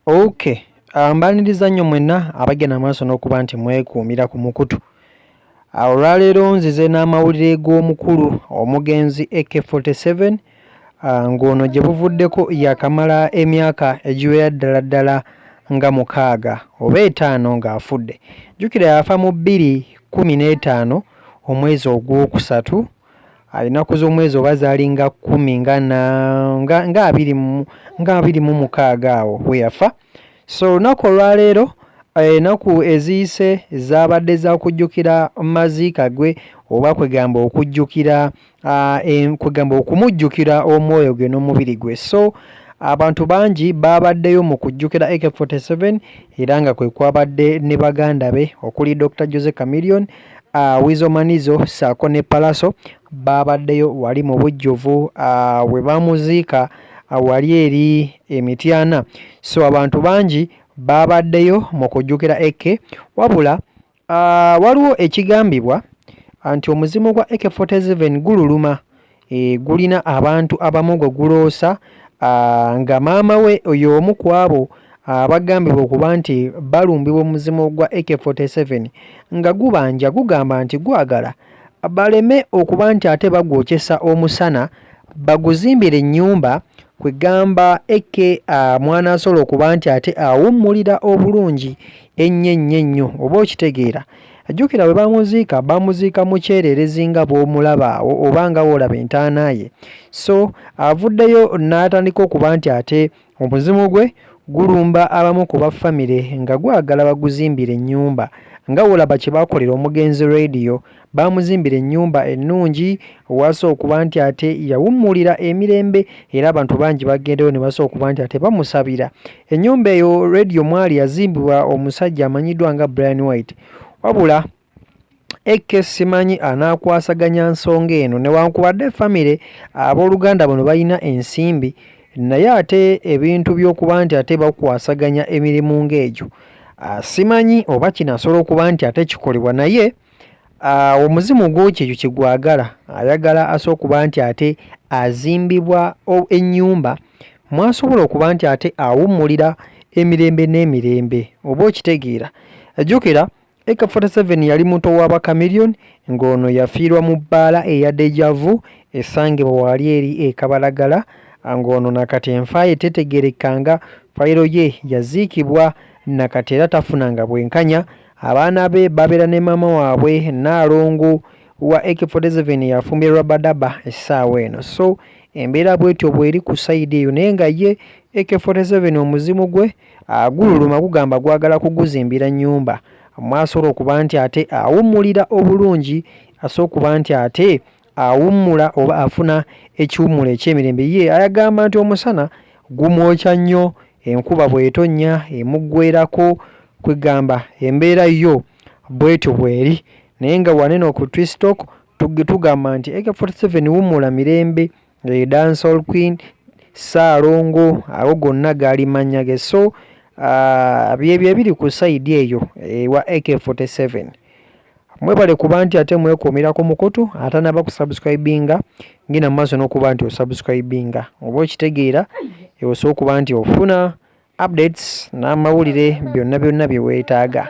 Okay, mbaniriza nnyo mwenna abagenda amaaso n'okuba nti mwekuumira ku mukutu. Olwaleero nzize n'amawulire g'omukulu omugenzi AK47 ng'ono gye buvuddeko yakamala emyaka egiwera ddala nga 6 oba 5 ng'afudde. Jjukira yafa mu 2015 omwezi ogwokusatu. Alinaku z'omwezi oba zaali nga 10 nga 26 awo we yafa. So olunaku olwaleero enaku eziyise zaabadde za kujjukira maziika gwe oba kwegamba okujjukira okumujjukira omwoyo gwe n'omubiri gwe. So abantu bangi babaddeyo mu kujjukira AK47 era nga kwe kwabadde ne baganda be okuli Dr. Jose Chameleone, Wizo Manizo saako ne Palaso babaddeyo wali mu bujjuvu we bamuziika wali eri Emityana. So abantu bangi babaddeyo mu kujjukira AK wabula waliwo ekigambibwa nti omuzimu gwa AK47 gululuma, gulina abantu abamu gwe guloosa nga maama we oyo omu ku abo bagambibwa okuba nti balumbibwa omuzimu gwa AK47 nga gubanja gugamba nti gwagala baleme okuba nti ate bagwokyesa omusana baguzimbire ennyumba kwegamba AK mwana asobola okuba nti ate awummulira obulungi ennyo oba okitegeera. Ajjukira bwe bamuziika mu kyererezi nga bw'omulaba awo oba nga bw'olaba entaana ye. So avuddeyo n'atandika okuba nti ate omuzimu gwe gulumba abamu ku baffamire nga gwagala baguzimbira ennyumba nga bw'olaba kye baakolera omugenzi radio. Bamuzimbira ennyumba ennungi waso okuba nti ate yawummulira emirembe era abantu bangi bagendeyo ne baso okuba nti ate bamusabira. Ennyumba eyo radio mwali yazimbibwa omusajja amanyiddwa nga Brian White. Wabula AK simanyi anaakwasaganya nsonga eno newankubadde famire abooluganda bano balina ensimbi naye ate ebintu by'okuba nti ate bakwasaganya emirimu ng'egyo simanyi oba kinasobola okuba nti ate kikolebwa naye omuzimu gw'ekyo ekyo kigwagala ayagala asobola okuba nti ate azimbibwa ennyumba mwasobola okuba nti ate awummulira emirembe n'emirembe oba okitegeera. Ajjukira AK47 yali muto wa Chameleone ng'ono yafiirwa mu bbaala eya Dejavu esangibwa wali eri Kabalagala ng'ono nakati enfaaye tetegerekanga fayiro ye yaziikibwa nakati era tafunanga bwenkanya. Abaana be babeera ne maama waabwe Naalongo wa AK47 yafumbirwa badaba essaawa eno. So embeera bwetyo bweri ku sayidi eyo naye nga ye AK47 omuzimu gwe gululuma gugamba gwagala kuguzimbira nnyumba mwasobola okuba nti ate awummulira obulungi asobola okuba nti ate awummula oba afuna ekiwummulo eky'emirembe. Ye ayagamba nti omusana gumwokya nnyo, enkuba bw'etonnya emuggweerako kwegamba embeera yo bwetyo bweri naye nga wanene ku Twistok tugamba nti AK47 wummula mirembe Dancehall Queen Saalongo awo gonna gaali mannya ge. So byebyo ebiri ku sayidi eyo ewa AK47. Mwebale kuba nti ate mwekuumira ku mukutu ate naba kusubscribinga ngina maaso n'okuba nti osubscribinga oba okitegeera osobola okuba nti ofuna updates n'amawulire byonna bye weetaaga.